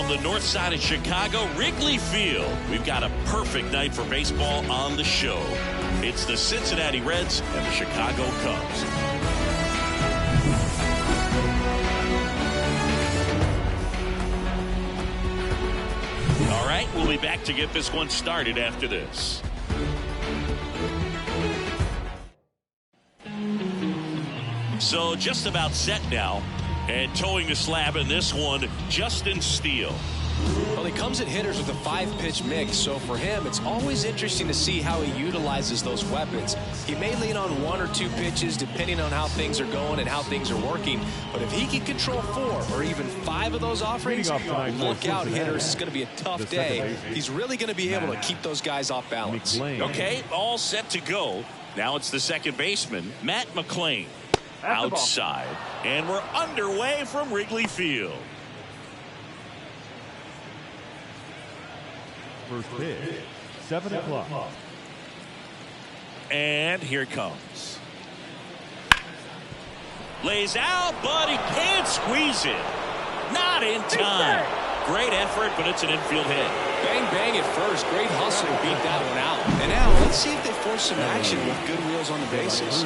from the north side of Chicago, Wrigley Field. We've got a perfect night for baseball on the show. It's the Cincinnati Reds and the Chicago Cubs. All right, we'll be back to get this one started after this. So just about set now, and towing the slab in this one, Justin Steele. Well, he comes at hitters with a 5-pitch mix, so for him, it's always interesting to see how he utilizes those weapons. He may lean on 1 or 2 pitches depending on how things are going and how things are working, but if he can control 4 or even 5 of those offerings, look out, hitters. It's going to be a tough day. He's really going to be able to keep those guys off balance. Okay, all set to go. Now it's the second baseman, Matt McClain. Outside, and we're underway from Wrigley Field. First pitch, 7 o'clock. And here it comes. Lays out, but he can't squeeze it. Not in time. Great effort, but it's an infield hit. Bang, bang at first. Great hustle to beat that one out. And now, let's see if they force some action with good wheels on the bases.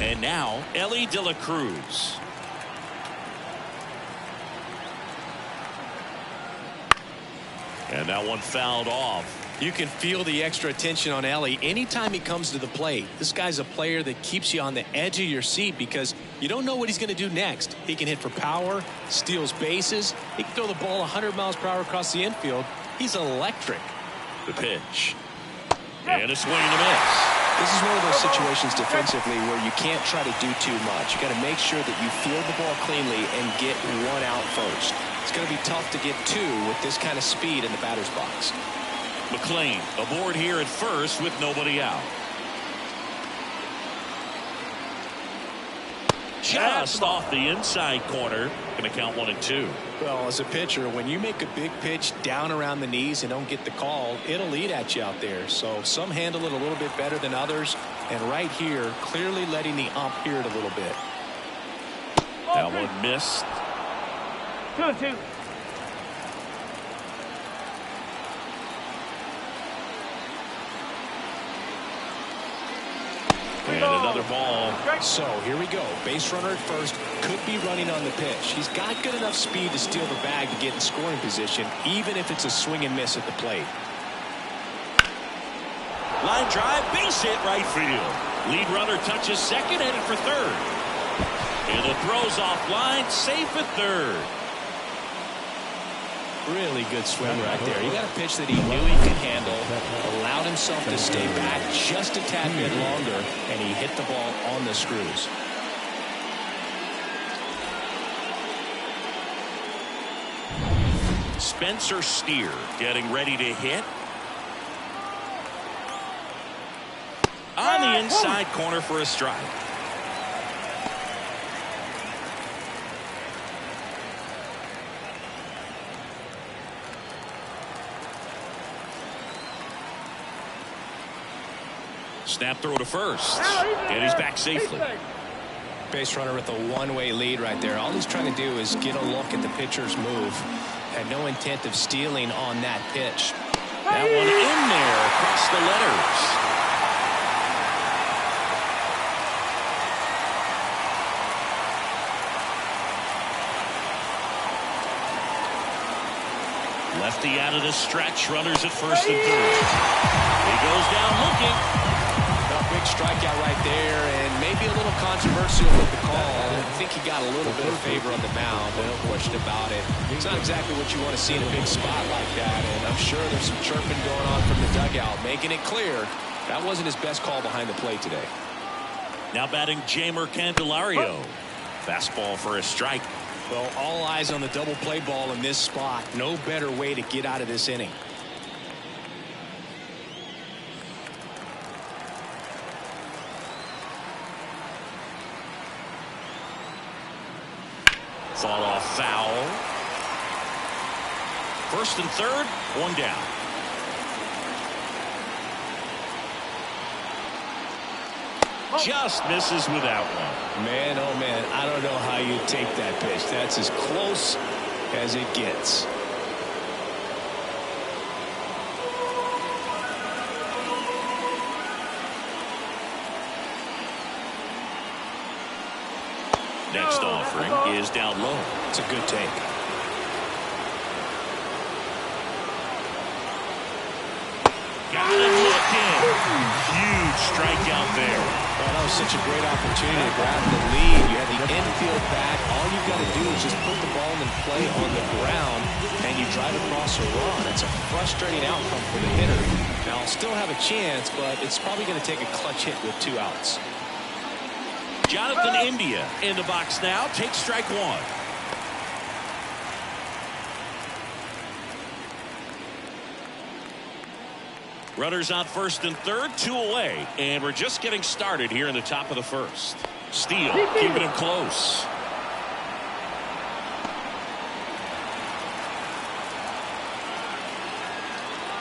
And now, Ellie De La Cruz. And that one fouled off. You can feel the extra attention on Ellie anytime he comes to the plate. This guy's a player that keeps you on the edge of your seat because you don't know what he's going to do next. He can hit for power, steals bases. He can throw the ball 100 miles per hour across the infield. He's electric. The pitch. And a swing and a miss. This is one of those situations defensively where you can't try to do too much. You got to make sure that you field the ball cleanly and get 1 out first. It's going to be tough to get 2 with this kind of speed in the batter's box. McClain aboard here at first with nobody out. Just off the inside corner. Going to count 1 and 2. Well, as a pitcher, when you make a big pitch down around the knees and don't get the call, it'll eat at you out there. So some handle it a little bit better than others. And right here, clearly letting the ump hear it a little bit. That one missed. 2-2. And another ball. So here we go. Base runner at first. Could be running on the pitch. He's got good enough speed to steal the bag to get in scoring position, even if it's a swing and miss at the plate. Line drive, base hit right field. Lead runner touches second, headed for third. And the throw's offline, safe at third. Really good swing right there. He got a pitch that he knew he could handle, allowed himself to stay back just a tad bit longer, and he hit the ball on the screws. Spencer Steer getting ready to hit. On the inside corner for a strike. Snap throw to first. And he's back safely. Base runner with a one-way lead right there. All he's trying to do is get a look at the pitcher's move. Had no intent of stealing on that pitch. That one in there across the letters. Lefty out of the stretch. Runners at first and third. He goes down looking. A big strikeout right there, and maybe a little controversial with the call. I think he got a little bit of favor on the mound, no question about it. It's not exactly what you want to see in a big spot like that, and I'm sure there's some chirping going on from the dugout, making it clear that wasn't his best call behind the plate today. Now batting Jamer Candelario. Fastball for a strike. Well, all eyes on the double play ball in this spot. No better way to get out of this inning. Fall off foul. First and third, one down. just misses with that one. Man, oh man, I don't know how you take that pitch. That's as close as it gets. Next offering is down low. It's a good take. Got him looking. Huge strikeout there. Oh, that was such a great opportunity to grab the lead. You have the infield back. All you've got to do is just put the ball in play on the ground, and you drive across a run. It's a frustrating outcome for the hitter. Now, I'll still have a chance, but it's probably going to take a clutch hit with 2 outs. Jonathan India in the box now. Takes strike one. Runners on first and third, 2 away. And we're just getting started here in the top of the first. Steele keeping him close.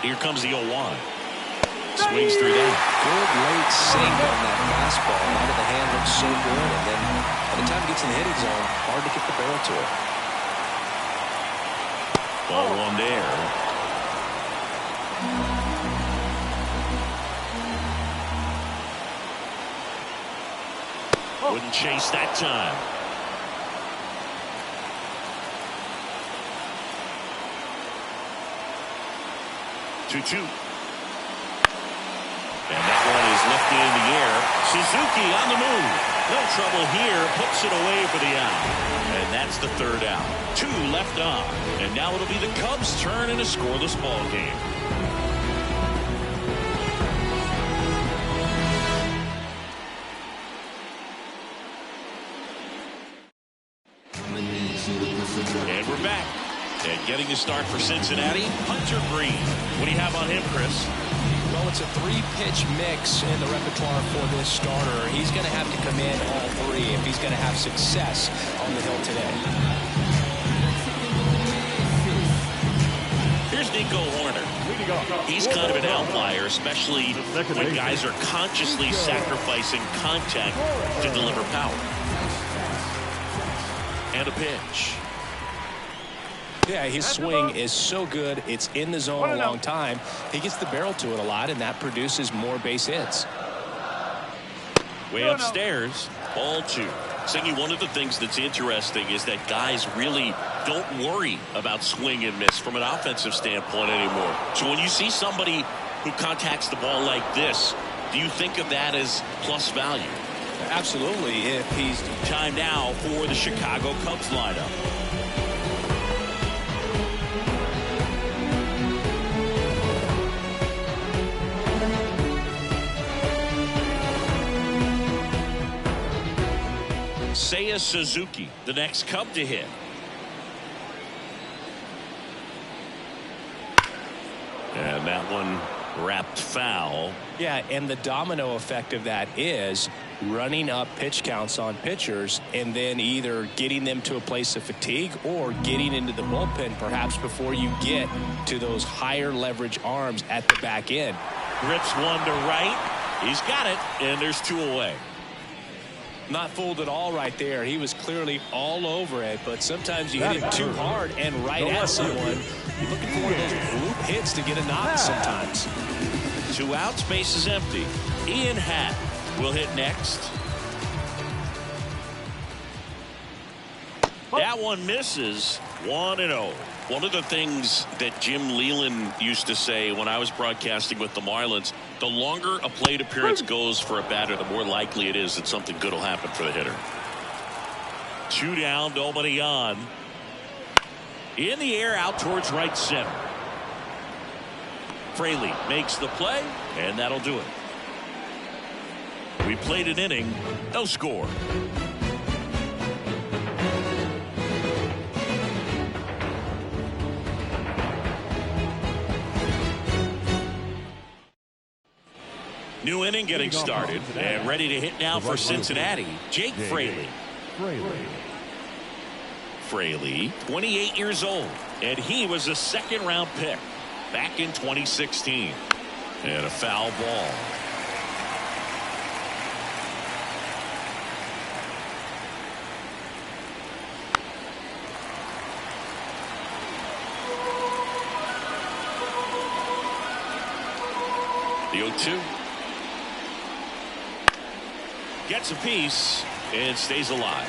Here comes the 0-1. Swings through that. Good late sink on that fastball. Out of the hand looks so good. And then by the time it gets in the hitting zone, hard to get the barrel to it. Ball one there. Wouldn't chase that time. Two. And that one is lifted in the air. Suzuki on the move. No trouble here. Puts it away for the out. And that's the 3rd out. 2 left on. And now it'll be the Cubs' turn in a scoreless ball game. And we're back. And getting the start for Cincinnati, Hunter Green. What do you have on him, Chris? Well, it's a 3-pitch mix in the repertoire for this starter. He's going to have to command all 3 if he's going to have success on the hill today. Here's Nico Horner. He's kind of an outlier, especially when guys are consciously sacrificing contact to deliver power. And a pitch. Yeah, his swing is so good. It's in the zone a long time. He gets the barrel to it a lot, and that produces more base hits. Way upstairs, ball 2. Singy, one of the things that's interesting is that guys really don't worry about swing and miss from an offensive standpoint anymore. So when you see somebody who contacts the ball like this, do you think of that as plus value? Absolutely. If he's time now for the Chicago Cubs lineup. Seiya Suzuki, the next Cub to hit. And that one wrapped foul. Yeah, and the domino effect of that is running up pitch counts on pitchers and then either getting them to a place of fatigue or getting into the bullpen perhaps before you get to those higher leverage arms at the back end. Rips one to right. He's got it, and there's 2 away. Not fooled at all right there. He was clearly all over it, but sometimes you hit him too hard and right at someone. You're looking for one of those bloop hits to get a knock sometimes. 2 outs, base is empty. Ian Happ will hit next. That one misses. 1-0. One of the things that Jim Leland used to say when I was broadcasting with the Marlins, the longer a plate appearance goes for a batter, the more likely it is that something good will happen for the hitter. 2 down, nobody on. In the air, out towards right center. Fraley makes the play, and that'll do it. We played an inning, no score. New inning getting started, and ready to hit now for Cincinnati, Jake Fraley. Fraley, 28 years old, and he was a second-round pick back in 2016. And a foul ball. The 0-2. Gets a piece and stays alive.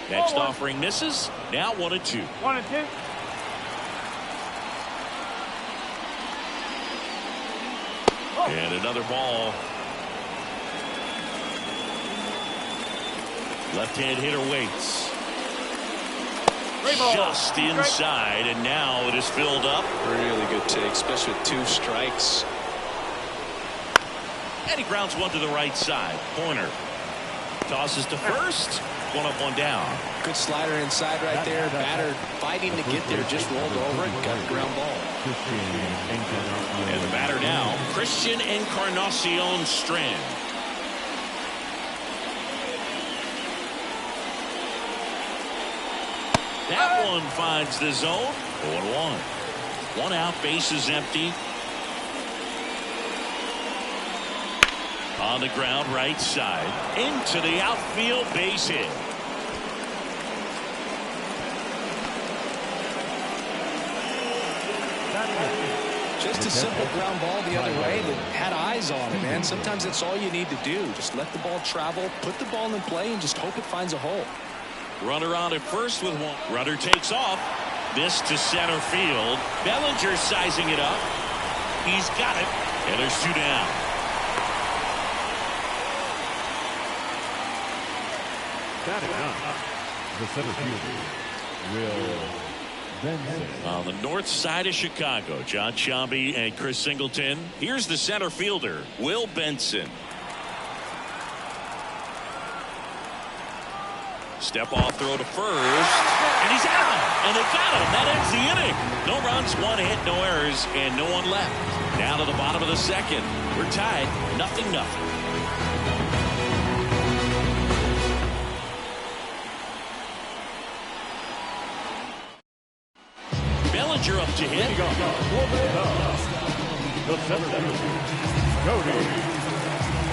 Next offering misses. Now 1-2. 1-2. And another ball. Left-hand hitter waits. Just inside, and now it is filled up. Really good take, especially with 2 strikes. And he grounds one to the right side. Pointer tosses to first. 1 up, 1 down. Good slider inside right there. Batter fighting to get there, just rolled over and got the ground ball. And the batter now, Christian Encarnacion Strand. That one finds the zone. 0-1. 1 out, bases empty. On the ground, right side. Into the outfield, base hit. Just a simple ground ball the other way that had eyes on it, man. Sometimes that's all you need to do. Just let the ball travel, put the ball in play, and just hope it finds a hole. Runner on at first with 1. Runner takes off. This to center field. Bellinger sizing it up. He's got it. And there's 2 down. Batting up, the center fielder, Will Benson. On the north side of Chicago, John Sciambi and Chris Singleton. Here's the center fielder, Will Benson. Step off throw to first. And he's out. And they got him. That ends the inning. No runs, 1 hit, no errors, and no one left. Down to the bottom of the 2nd. We're tied, 0-0. Bellinger up to hit. The center fielder,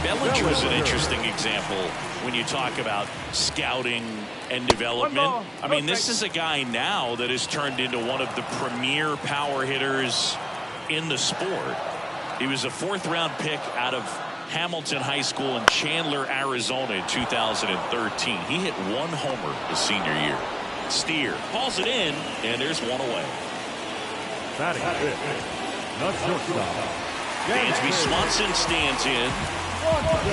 Bellinger is an interesting example when you talk about scouting and development. I mean, this is a guy now that has turned into one of the premier power hitters in the sport. He was a 4th-round pick out of Hamilton High School in Chandler, Arizona in 2013. He hit 1 homer his senior year. Steer hauls it in, and there's 1 away. batting fifth, the shortstop, Dansby Swanson stands in.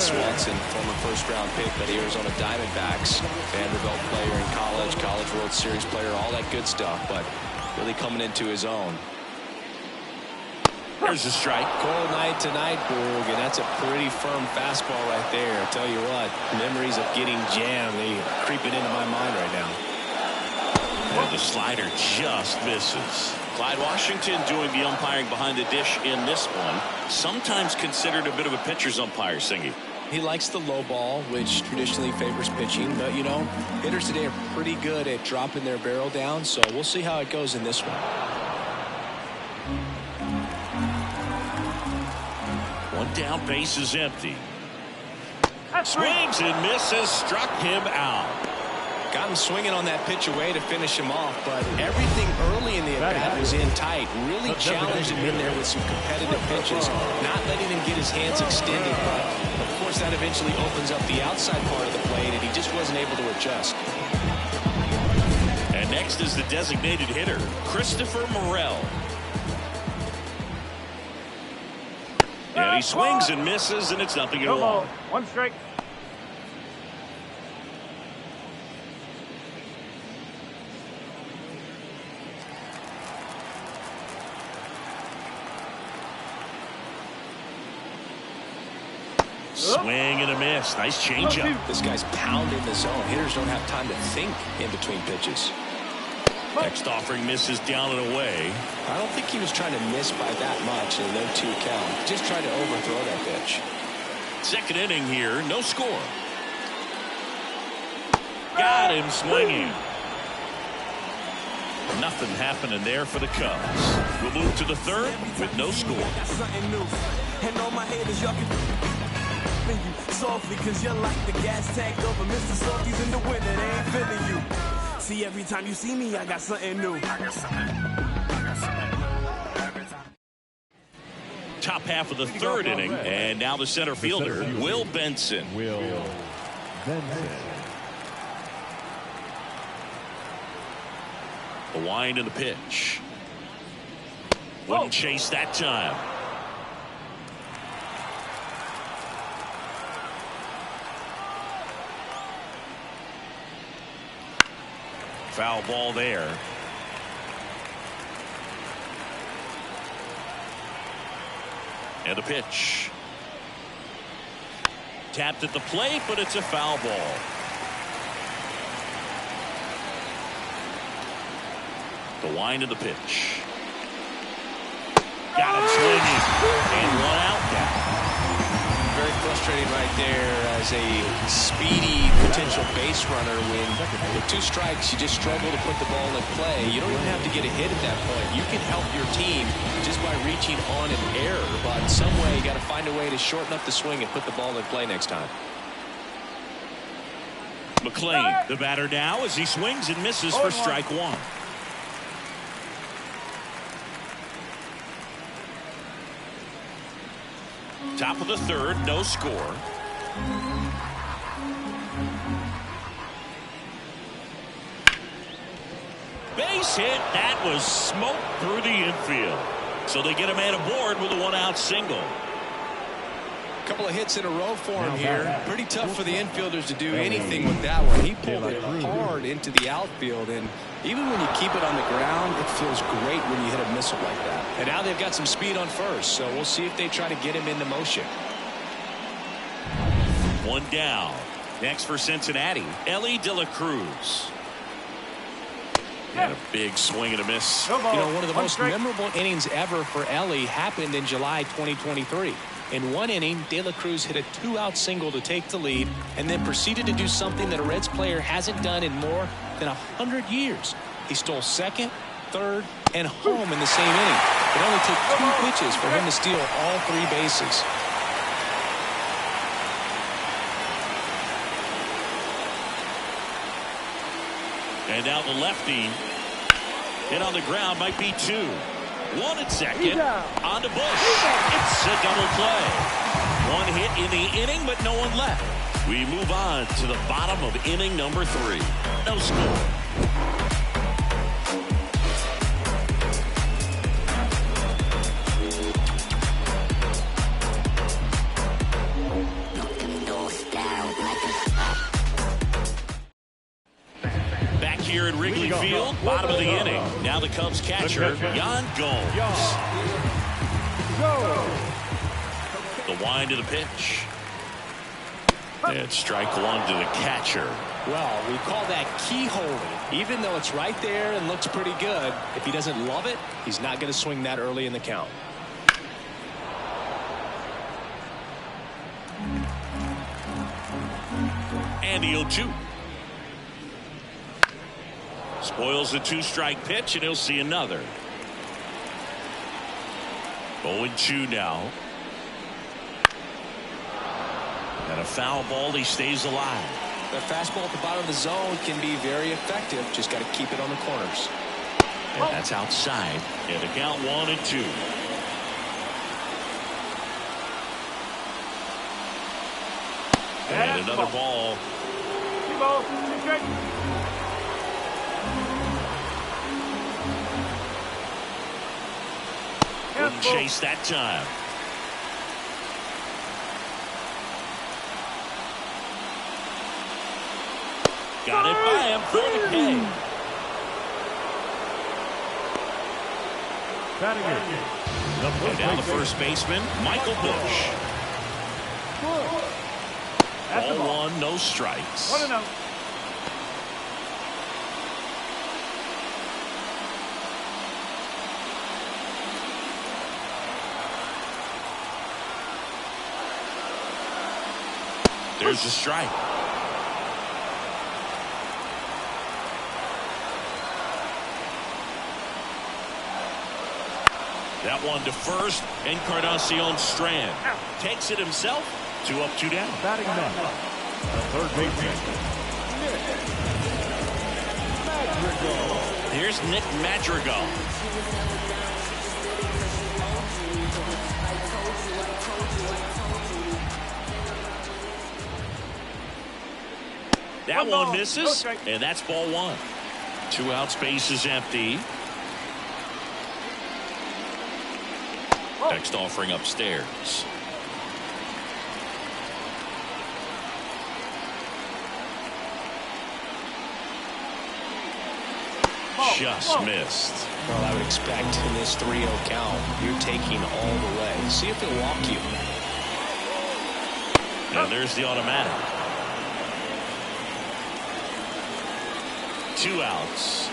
Swanson, former first-round pick by the Arizona Diamondbacks, Vanderbilt player in college, College World Series player, all that good stuff, but really coming into his own. There's a strike. Cold night tonight, Boog, and that's a pretty firm fastball right there. I tell you what, memories of getting jammed, they creeping into my mind right now. And the slider just misses. Clyde Washington doing the umpiring behind the dish in this one. Sometimes considered a bit of a pitcher's umpire, Singy. He likes the low ball, which traditionally favors pitching, but you know, hitters today are pretty good at dropping their barrel down, so we'll see how it goes in this one. One down, base is empty. Swings and misses, struck him out. Got him swinging on that pitch away to finish him off, but everything early in the at-bat was in tight. Really challenged him in there with some competitive pitches, not letting him get his hands extended, but of course that eventually opens up the outside part of the plate, and he just wasn't able to adjust. And next is the designated hitter, Christopher Morel. And he swings and misses, and it's 0-1. One strike. Swing and a miss. Nice changeup. This guy's pounding the zone. Hitters don't have time to think in between pitches. Next offering misses down and away. I don't think he was trying to miss by that much in a 0-2 count. Just tried to overthrow that pitch. Second inning here, no score. Got him swinging. Nothing happening there for the Cubs. We'll move to the third with no score. Softly, cause you're like the gas tank over Mr. Salty's in the winter. They ain't feeling you. See, every time you see me, I got something new. top half of the third inning. And now the center fielder, Will Benson. The wind and the pitch. Wouldn't chase that time. Foul ball there. And the pitch. Tapped at the plate, but it's a foul ball. The wind of the pitch. Got him swinging. And one out now. Very frustrating right there as a speedy potential base runner. When with 2 strikes, you just struggle to put the ball in play. You don't even have to get a hit at that point. You can help your team just by reaching on an error. But in some way, you got to find a way to shorten up the swing and put the ball in play next time. McLean, the batter now, as he swings and misses for strike 1. Top of the third, no score. Base hit. That was smoke through the infield. So they get a man aboard with a 1-out single. Couple of hits in a row for him here. Pretty tough for the infielders to do anything with that one. He pulled it hard into the outfield, and even when you keep it on the ground, it feels great when you hit a missile like that. And now they've got some speed on first, so we'll see if they try to get him into motion. 1 down. Next for Cincinnati, Ellie De La Cruz. And a big swing and a miss. You know, one of the most memorable innings ever for Ellie happened in July 2023. In one inning, De La Cruz hit a 2-out single to take the lead and then proceeded to do something that a Reds player hasn't done in more than 100 years. He stole second, third, and home in the same inning. It only took 2 pitches for him to steal all 3 bases. And now the lefty. Hit on the ground, might be 2. 1 at second. On to Bush. It's a double play. 1 hit in the inning, but no one left. We move on to the bottom of inning number 3. No score. Here at Wrigley Field, bottom of the inning. Now the Cubs catcher, Yan Gomes. The wind of the pitch. And strike 1 to the catcher. Well, we call that key holding. Even though it's right there and looks pretty good, if he doesn't love it, he's not going to swing that early in the count. And the 0-2. Spoils the 2-strike pitch, and he'll see another. 0-2 now. And a foul ball, he stays alive. The fastball at the bottom of the zone can be very effective. Just got to keep it on the corners. And that's outside. And the count 1-2. And another ball. Wouldn't chase that time. Got it by him for the K. And down the first baseman, Michael Bush. Ball 1, no strikes. 1-0. There's a strike. That one to first, Encarnacion Strand takes it himself. 2 up, 2 down. Batting next, the third baseman, Madrigal. Here's Nick Madrigal. That One ball, one no misses, strike. and that's ball one. 2 outs, base is empty. Oh. Next offering upstairs. Just missed. Well, I would expect in this 3-0 count, you're taking all the way. See if he'll walk you. And there's the automatic. 2 outs.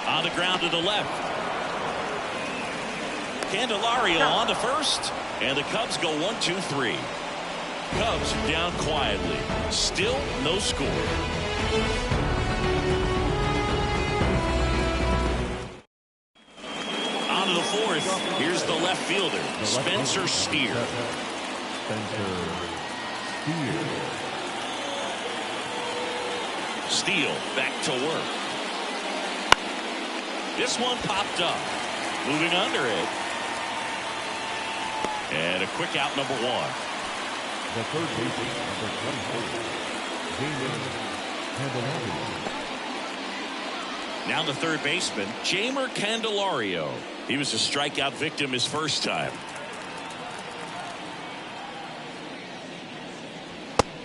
On the ground to the left. Candelario on the first. And the Cubs go 1-2-3. Cubs down quietly. Still no score. On to the fourth. Here's the left fielder, Spencer Steer. Steele back to work. This one popped up. Moving under it. And a quick out, number one. The third baseman, number 24, Now the third baseman, Jeimer Candelario. He was a strikeout victim his first time.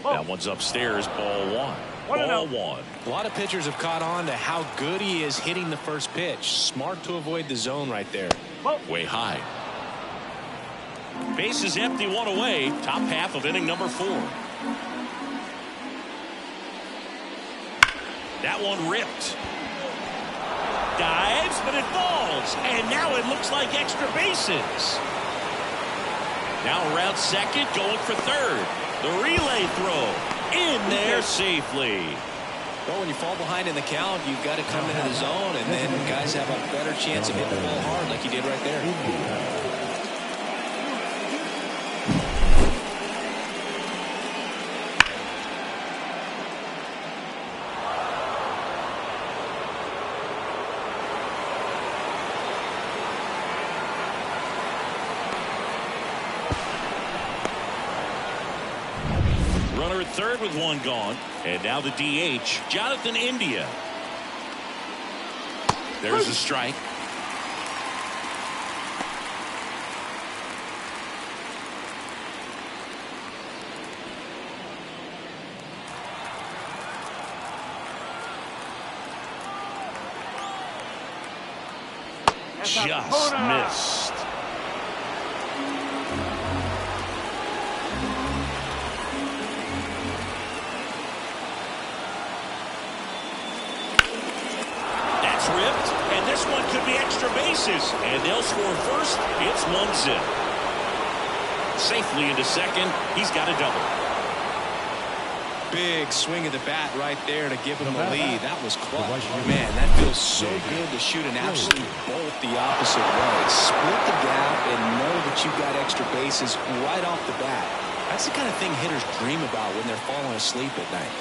That one's upstairs, ball one. Ball one. A lot of pitchers have caught on to how good he is hitting the first pitch. Smart to avoid the zone right there. Way high. Base is empty, one away. Top half of inning number 4. That one ripped. Dives, but it falls. And now it looks like extra bases. Now around second, going for third. The relay throw in there safely. Well, when you fall behind in the count, you've got to come into the zone, and then guys have a better chance of hitting the ball hard like you did right there. Runner at third with one gone. And now the DH, Jonathan India. There's a strike. Just missed. Ripped, and this one could be extra bases, and they'll score first. It's 1-0. Safely into second. He's got a double. Big swing of the bat right there to give him the lead. That was clutch. Man, that feels so good to shoot an absolute bolt the opposite way. Split the gap and know that you've got extra bases right off the bat. That's the kind of thing hitters dream about when they're falling asleep at night.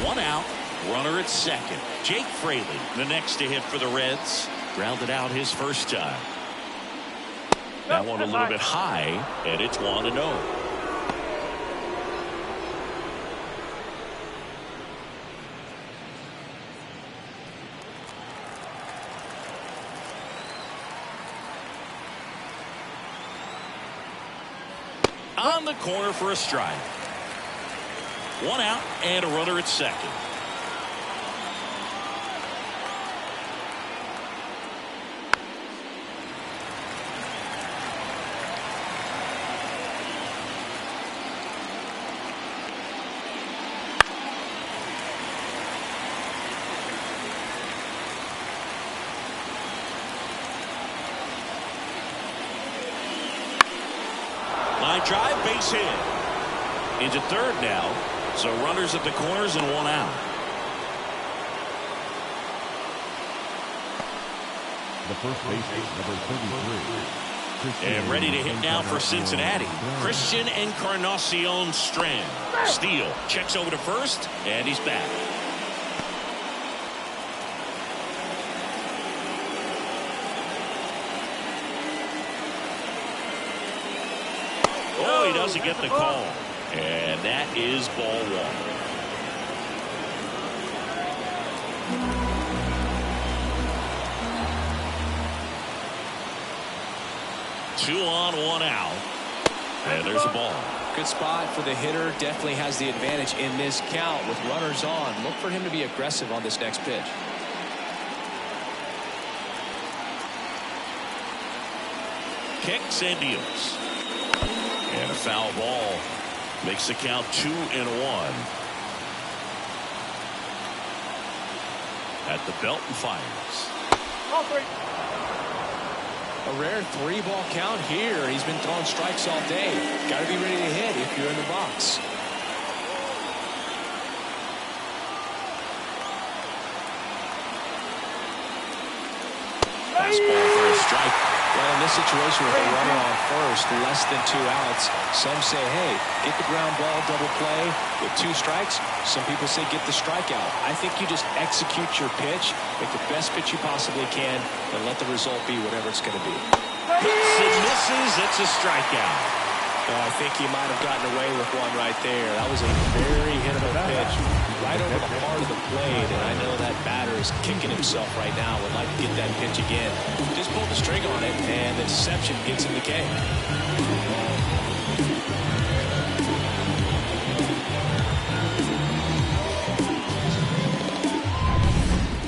1 out. Runner at second. Jake Fraley, the next to hit for the Reds. Grounded out his first time. That one a little bit high, and it's 1-0. On the corner for a strike. 1 out and a runner at second. Line drive, base hit. Into third now. So runners at the corners and 1 out. The first baseman, number 33. And ready to hit now for Cincinnati. Christian Encarnacion Strand. Steele checks over to first, and he's back. Oh, he doesn't get the call. And that is ball one. Two on, one out. And there's a ball. Good spot for the hitter. Definitely has the advantage in this count with runners on. Look for him to be aggressive on this next pitch. Kicks and deals. And a foul ball makes the count 2-1. At the belt and fires. Ball three. A rare 3-ball count here. He's been throwing strikes all day. Got to be ready to hit if you're in the box. Fastball for a strike. Well, in this situation with a runner on first, less than 2 outs, some say, hey, get the ground ball, double play with 2 strikes. Some people say get the strikeout. I think you just execute your pitch, make the best pitch you possibly can, and let the result be whatever it's going to be. Hits and misses. It's a strikeout. I think he might have gotten away with one right there. That was a very hittable pitch right over the heart of the plate, and I know that batter is kicking himself right now. Would like to get that pitch again. Just pulled the string on it, and the deception gets him the K.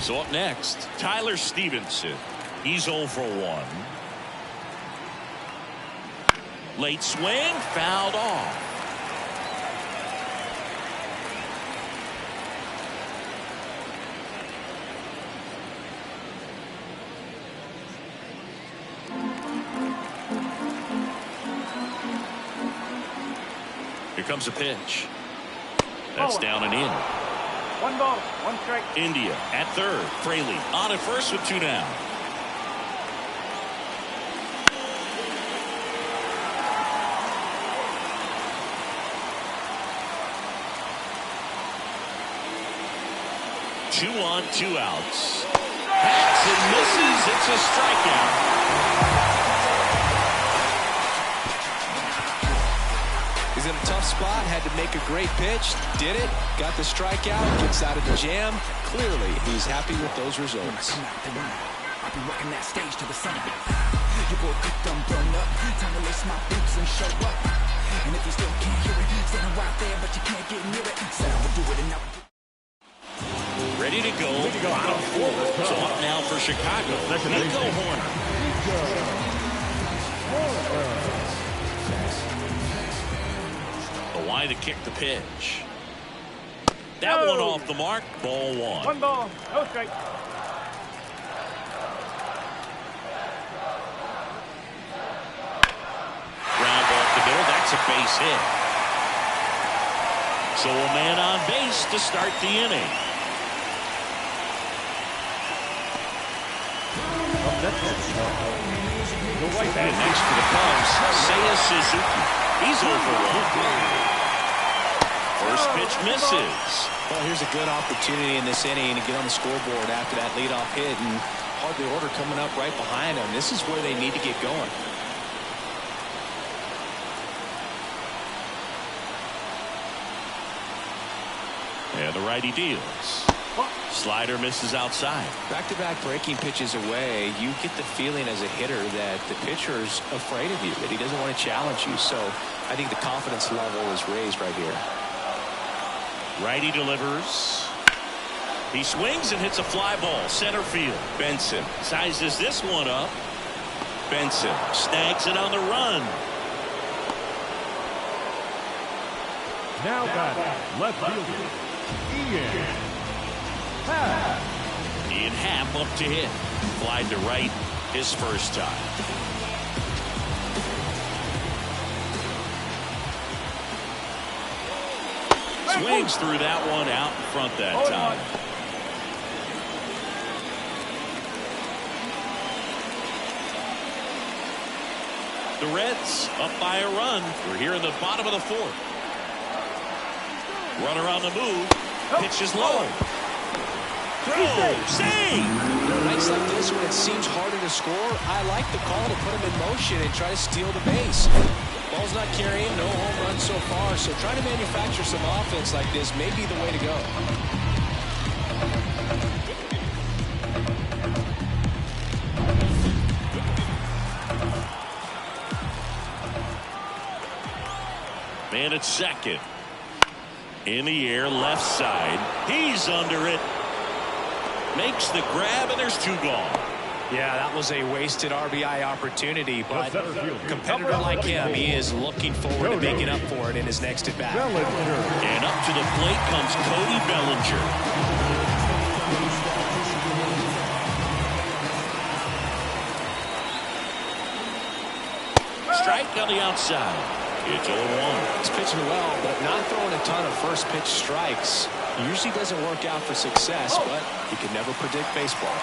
So up next, Tyler Stevenson. He's 0 for 1. Late swing, fouled off. Here comes a pitch. That's down and in. 1 ball, 1 strike. India at third. Fraley on at first with 2 down. Two on, 2 outs. Hacks and misses. It's a strikeout. He's in a tough spot, had to make a great pitch, did it, got the strikeout, gets out of the jam. Clearly, he's happy with those results. I'll be working that stage to the sun. Your boy cooked, I'm burned up. Time to lace my boots and show up. And if you still can't hear it, standing right there, but you can't get near it. Said I would do it and now. Ready to go. Bottom 4. So up now for Chicago. Nico Horner. The line to kick the pitch. That one off the mark. Ball 1. 1 ball, no strike. Ground ball to middle. That's a base hit. So a man on base to start the inning. And next for the Cubs, Seiya Suzuki. He's over 1. First pitch misses. Well, here's a good opportunity in this inning to get on the scoreboard after that leadoff hit, and hardly order coming up right behind them. This is where they need to get going. And the righty deals. Slider misses outside. Back-to-back breaking pitches away, you get the feeling as a hitter that the pitcher's afraid of you, that he doesn't want to challenge you. So I think the confidence level is raised right here. Righty delivers. He swings and hits a fly ball. Center field. Benson sizes this one up. Benson snags it on the run. Now batting, left fielder, Ian Happ. Ian Happ up to hit. Fly to right his first time. Swings through that one out in front that time. The Reds up by a run. We're here in the bottom of the 4th. Runner on the move. Pitch is low. Throw. Save. Nights like this when it seems harder to score, I like the call to put him in motion and try to steal the base. Ball's not carrying, no home runs so far, so trying to manufacture some offense like this may be the way to go. Man at second. In the air, left side. He's under it. Makes the grab, and there's two gone. Yeah, that was a wasted RBI opportunity, but a competitor like him, he is looking forward to making up for it in his next at-bat. And up to the plate comes Cody Bellinger. Strike on the outside. It's 0-1. He's pitching well, but not throwing a ton of first pitch strikes. Usually doesn't work out for success, but you can never predict baseball.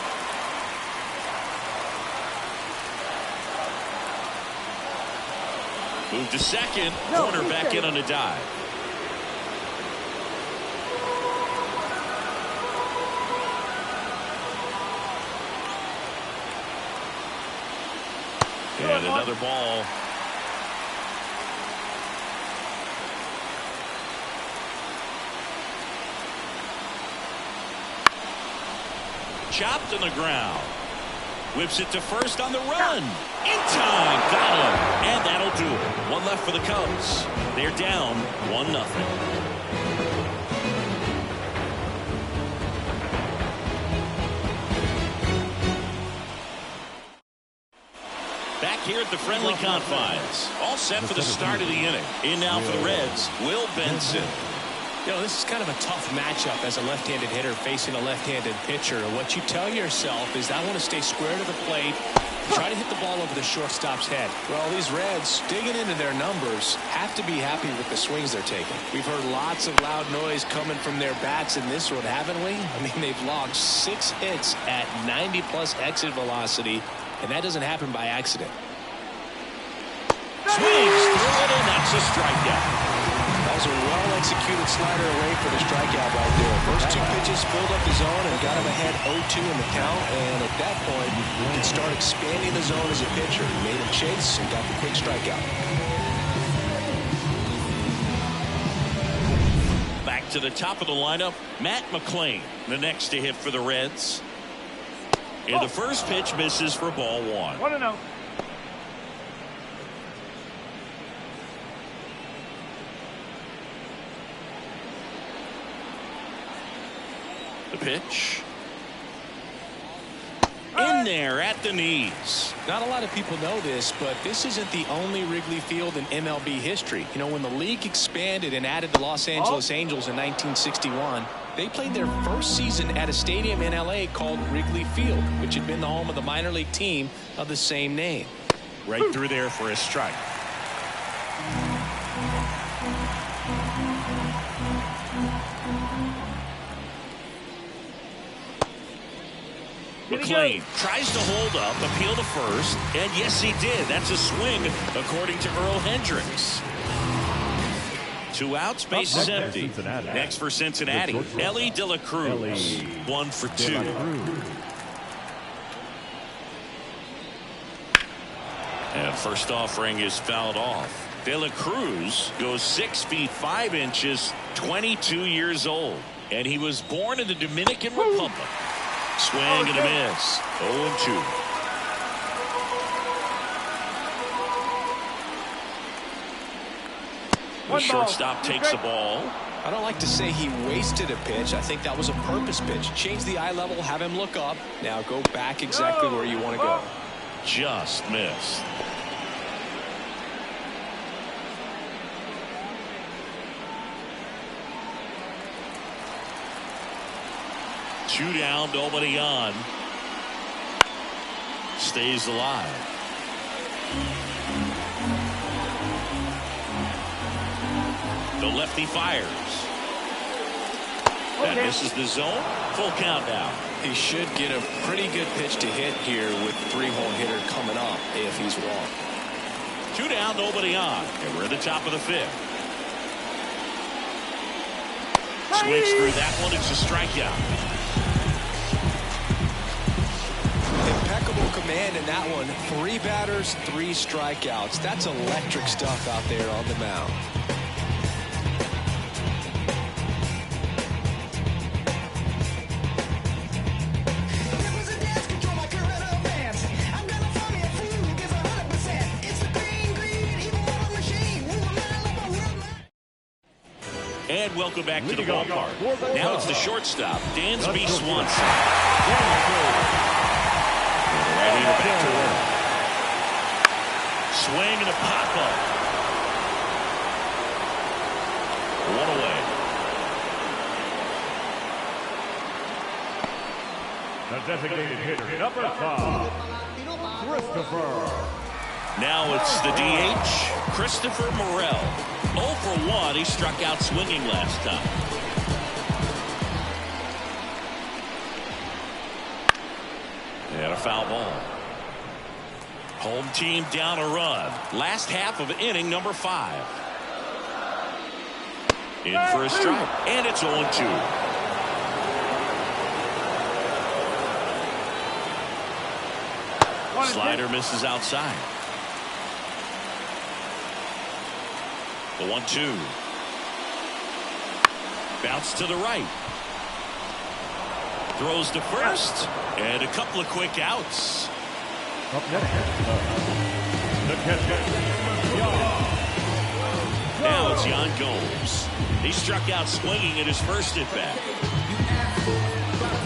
Move to second. Corner back in on a dive. And another ball. Chopped on the ground. Whips it to first on the run. In time. Got him. And that'll do it. One left for the Cubs. They're down 1-0. Back here at the friendly confines. All set for the start of the inning. In now for the Reds, Will Benson. You know, this is kind of a tough matchup as a left-handed hitter facing a left-handed pitcher. What you tell yourself is I want to stay square to the plate, try to hit the ball over the shortstop's head. Well, these Reds, digging into their numbers, have to be happy with the swings they're taking. We've heard lots of loud noise coming from their bats in this one, haven't we? I mean, they've logged 6 hits at 90-plus exit velocity, and that doesn't happen by accident. Swings through it, and that's a strikeout. That was a well-executed slider away for the strikeout right there. First 2 pitches filled up the zone and got him ahead 0-2 in the count. And at that point, you can start expanding the zone as a pitcher. He made him chase and got the quick strikeout. Back to the top of the lineup, Matt McClain, the next to hit for the Reds. And the first pitch misses for ball 1. 1-0. The pitch. In there at the knees. Not a lot of people know this, but this isn't the only Wrigley Field in MLB history. You know, when the league expanded and added the Los Angeles Angels in 1961, they played their first season at a stadium in LA called Wrigley Field, which had been the home of the minor league team of the same name. Right through there for a strike. McClain tries to hold up, appeal to first, and yes, he did. That's a swing, according to Earl Hendricks. 2 outs, base is empty. Next for Cincinnati, Ellie De La Cruz. 1 for 2. And first offering is fouled off. De La Cruz goes 6 feet 5 inches, 22 years old, and he was born in the Dominican Republic. Swing and a miss. 0-2. The shortstop takes the ball. I don't like to say he wasted a pitch. I think that was a purpose pitch. Change the eye level, have him look up. Now go back exactly where you want to go. Just missed. Two down, nobody on. Stays alive. The lefty fires. That misses the zone. Full count now. He should get a pretty good pitch to hit here with 3-hole hitter coming up if he's walked. 2 down, nobody on. And we're at the top of the 5th. Swings through that one. It's a strikeout. Impeccable command in that one. 3 batters, 3 strikeouts. That's electric stuff out there on the mound. And welcome back to the ballpark. Now it's the shortstop, Dansby Swanson. Right-hander back to work. Swing and a pop-up. 1 away. The designated hitter, number 5, Christopher. Now it's the DH, Christopher Morel. 0 for 1. He struck out swinging last time. And a foul ball. Home team down a run. Last half of inning number 5. In for a strike. And it's 0-2. Slider misses outside. The 1-2. Bounce to the right. Throws to first. And a couple of quick outs. Up next, the catcher, Now it's Yan Gomes. He struck out swinging at his first at bat.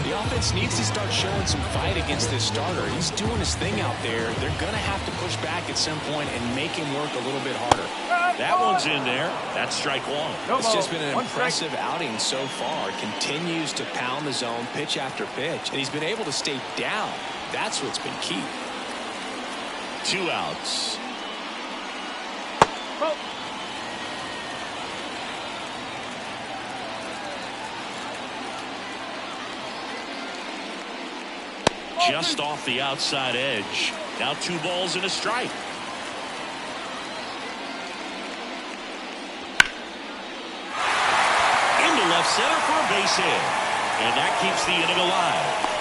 The offense needs to start showing some fight against this starter. He's doing his thing out there. They're going to have to push back at some point and make him work a little bit harder. That one's in there. That's strike 1. It's just been an impressive outing so far. Continues to pound the zone pitch after pitch, and he's been able to stay down. That's what's been key. 2 outs. Just off the outside edge. Now 2 balls and a strike. Into left center for a base hit. And that keeps the inning alive.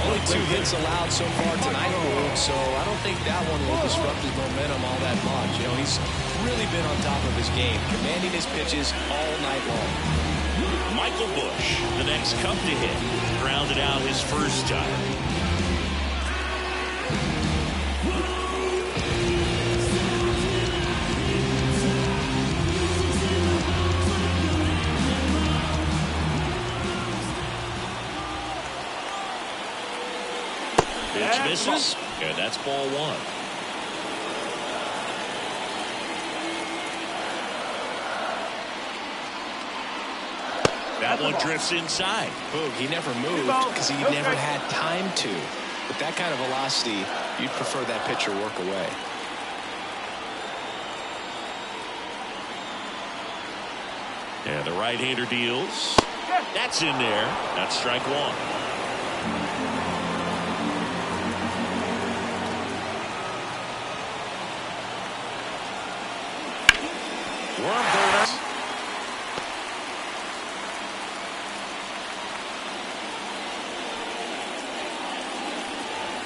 Only 2 hits allowed so far tonight, so I don't think that one will disrupt his momentum all that much. You know, he's really been on top of his game, commanding his pitches all night long. Michael Busch, the next cup to hit, grounded out his first time. Pitch misses, and that's ball 1. That one drifts inside. Boog, he never moved because he never had time to. With that kind of velocity, you'd prefer that pitcher work away. And the right-hander deals. That's in there. That's strike 1. Worm burner.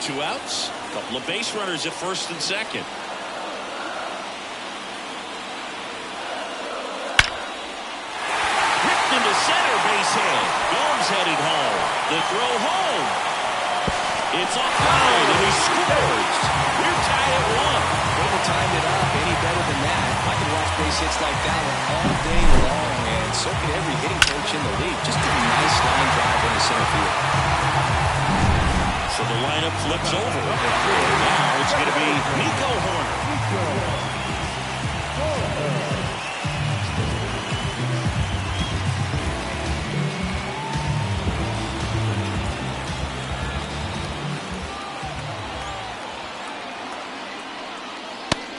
2 outs. A couple of base runners at first and second. Ripped into center, base hit. Gomes headed home. The throw home. It's offline, and he scores. We're tied at 1. Couldn't have timed it up any better than that. I can watch base hits like that one all day long, and so can every hitting coach in the league. Just a nice line drive into center field. So the lineup flips over. Now it's going to be Nico Horner.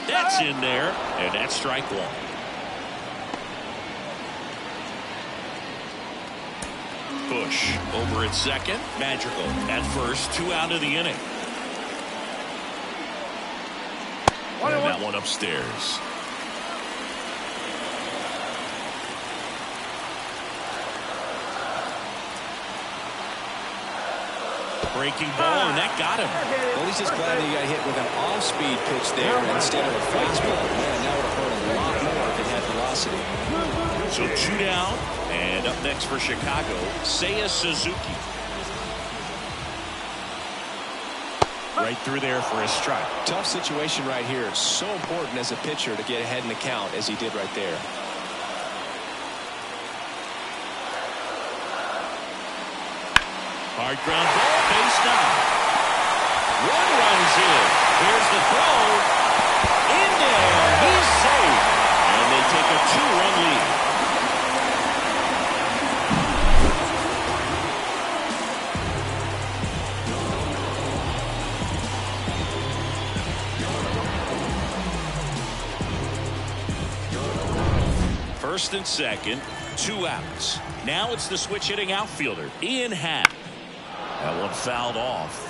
That's in there, and that's strike 1. Busch over at second. Magical at first. 2 out of the inning. And that one upstairs. Breaking ball, and that got him. Well, he's just glad he got hit with an off-speed pitch there instead of a fastball. Man, that would have hurt a lot more if it had velocity. So 2 down, and up next for Chicago, Seiya Suzuki. Right through there for a strike. Tough situation right here. So important as a pitcher to get ahead in the count as he did right there. Hard ground ball, base down. 1 runs in. Here's the throw. In there. He's safe. And they take a 2-run lead. First and second, 2 outs. Now it's the switch hitting outfielder, Ian Happ. That one fouled off.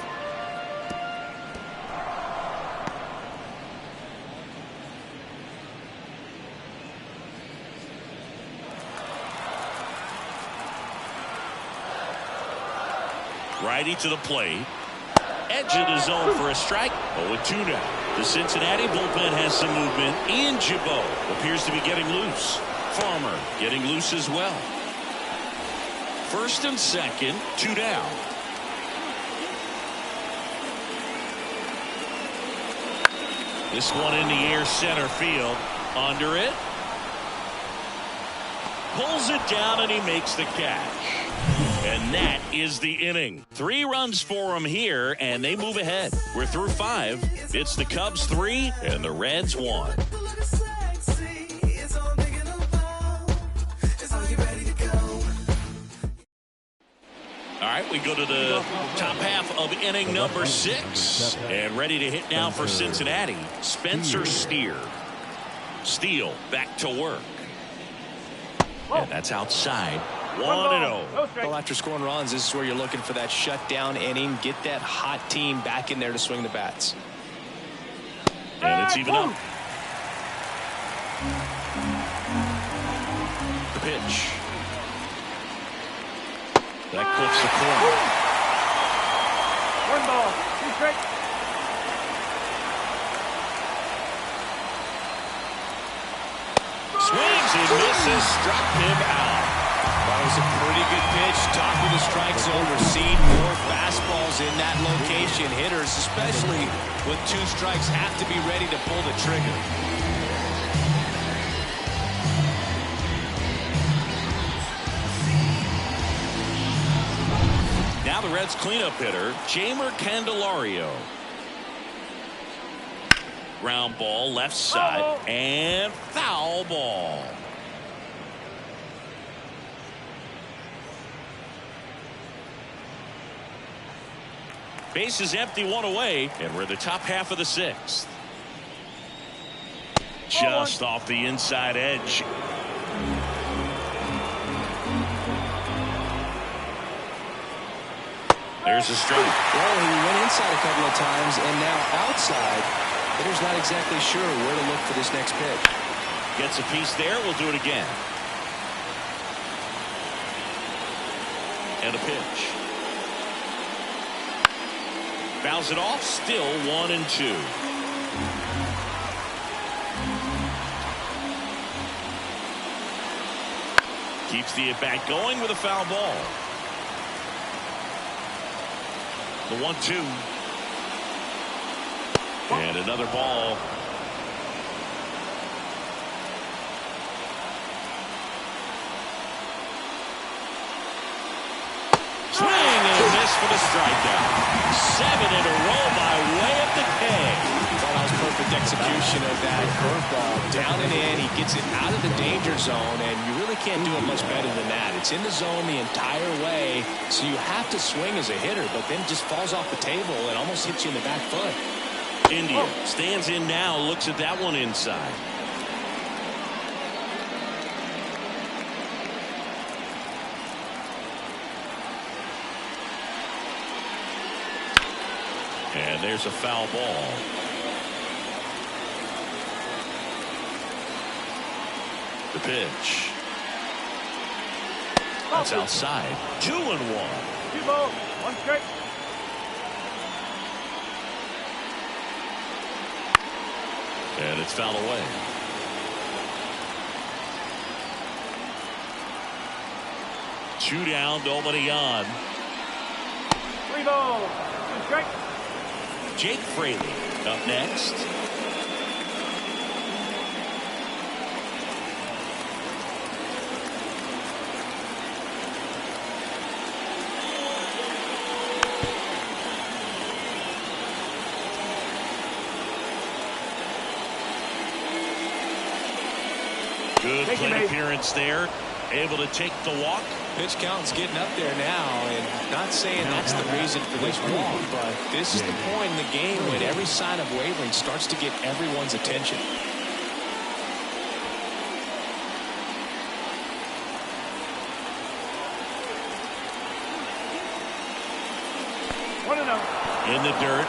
Righty to the plate. Edge of the zone for a strike. 0-2 now. The Cincinnati bullpen has some movement. Ian Gibaut appears to be getting loose. Farmer getting loose as well. First and second, 2 down. This one in the air, center field. Under it. Pulls it down, and he makes the catch. And that is the inning. 3 runs for him here, and they move ahead. We're through 5. It's the Cubs 3 and the Reds 1. All right, we go to the top half of inning number 6. And ready to hit now for Cincinnati, Spencer Steer. Steele back to work. And that's outside. 1-0. Well, after scoring runs, this is where you're looking for that shutdown inning. Get that hot team back in there to swing the bats. And it's even up. The pitch. That clips the corner. 1 ball, 2 strikes. Swings and misses, struck him out. That was a pretty good pitch. Top of the strike zone. We're seeing more fastballs in that location. Hitters, especially with 2 strikes, have to be ready to pull the trigger. Now the Reds cleanup hitter, Jeimer Candelario. Ground ball, left side, and foul ball. Base is empty, 1 away, and we're the top half of the 6th. Just off the inside edge. There's a strike. Well, he went inside a couple of times, and now outside. Hitter's not exactly sure where to look for this next pitch. Gets a piece there. We'll do it again. And a pitch. Fouls it off. Still 1-2. Keeps the at-bat going with a foul ball. The 1-2. And another ball. Swing and a miss for the strikeout. 7 in a row by way of the K. Well, that was perfect execution of that curveball. Down and in, he gets it out of the danger zone, and you really can't do it much better than that. It's in the zone the entire way, so you have to swing as a hitter, but then it just falls off the table and almost hits you in the back foot. India stands in now, looks at that one inside. And there's a foul ball. The pitch. That's outside. 2-1. 2 balls, 1 strike. It's fouled away. Two down, nobody on. 3 balls, 2 strikes. Jake Fraley up next. Good plate appearance there. Able to take the walk. Pitch count's getting up there now, and not saying that's the reason for this walk, but this is the point in the game when every sign of wavering starts to get everyone's attention. In the dirt.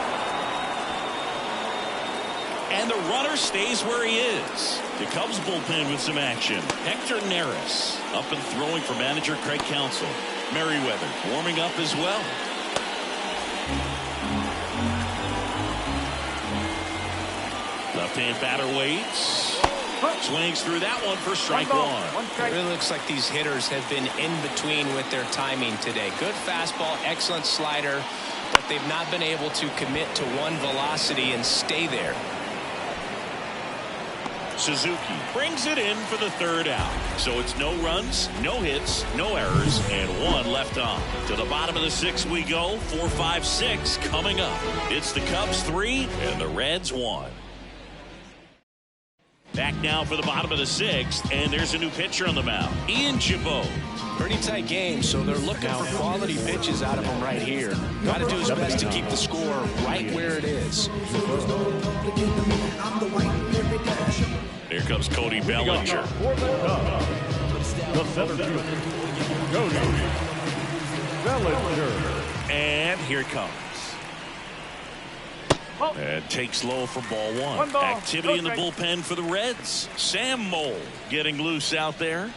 And the runner stays where he is. The Cubs bullpen with some action. Hector Neris up and throwing for manager Craig Counsell. Merriweather warming up as well. Left-hand batter waits. Swings through that one for strike one. It really looks like these hitters have been in between with their timing today. Good fastball, excellent slider, but they've not been able to commit to one velocity and stay there. Suzuki brings it in for the third out. So it's no runs, no hits, no errors, and one left on. To the bottom of the sixth we go. 4, 5, 6 coming up. It's the Cubs 3 and the Reds 1. Back now for the bottom of the sixth, and there's a new pitcher on the mound, Ian Gibaut. Pretty tight game, so they're looking for quality pitches out of him right here. Got to do his best to keep the score right where it is. Here comes Cody Bellinger. The center fielder, Cody Bellinger. And here it comes. And takes low for ball one. 1 ball. Activity in the bullpen for the Reds. Sam Mole getting loose out there.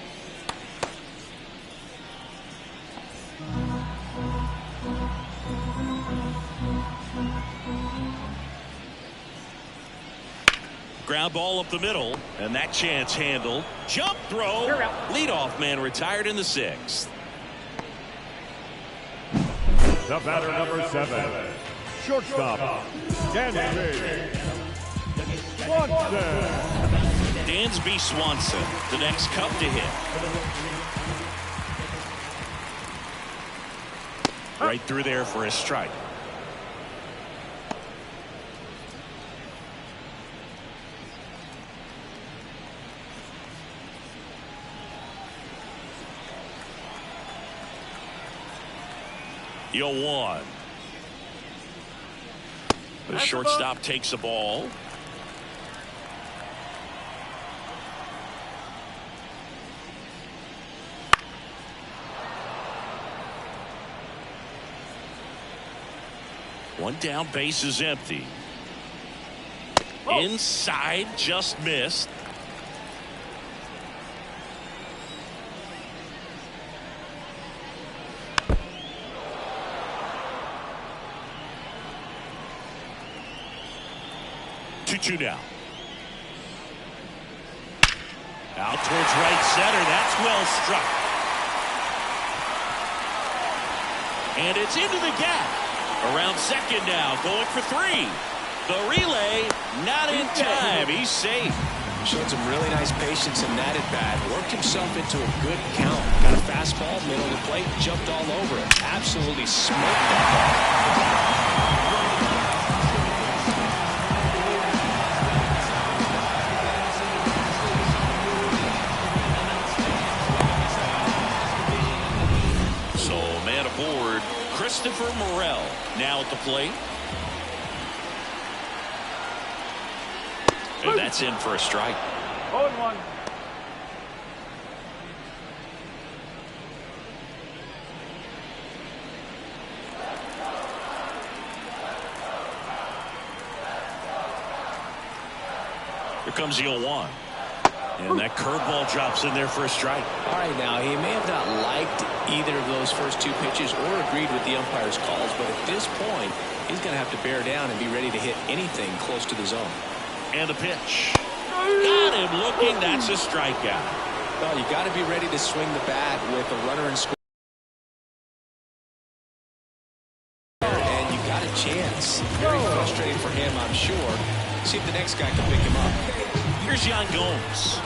Ground ball up the middle, and that chance handled. Jump throw. Leadoff man retired in the sixth. The batter number 7, shortstop, Dansby Swanson. Dansby Swanson, the next Cub to hit. Right through there for a strike. The 0-1. The shortstop takes the ball. One down, base is empty. Inside, just missed. Two down. Out towards right center. That's well struck. And it's into the gap. Around second now, going for 3. The relay, not in time. He's safe. He showed some really nice patience in that at bat. Worked himself into a good count. Got a fastball, middle of the plate, jumped all over it. Absolutely smoked that ball. Christopher Morel now at the plate. And that's in for a strike. 0-1. Here comes the 0-1. And that curveball drops in there for a strike. All right, now, he may have not liked either of those first 2 pitches or agreed with the umpire's calls, but at this point, he's going to have to bear down and be ready to hit anything close to the zone. And the pitch. Got him looking. That's a strikeout. Well, you got to be ready to swing the bat with a runner in score. And you got a chance. Very frustrating for him, I'm sure. See if the next guy can pick him up. Here's Yan Gomes.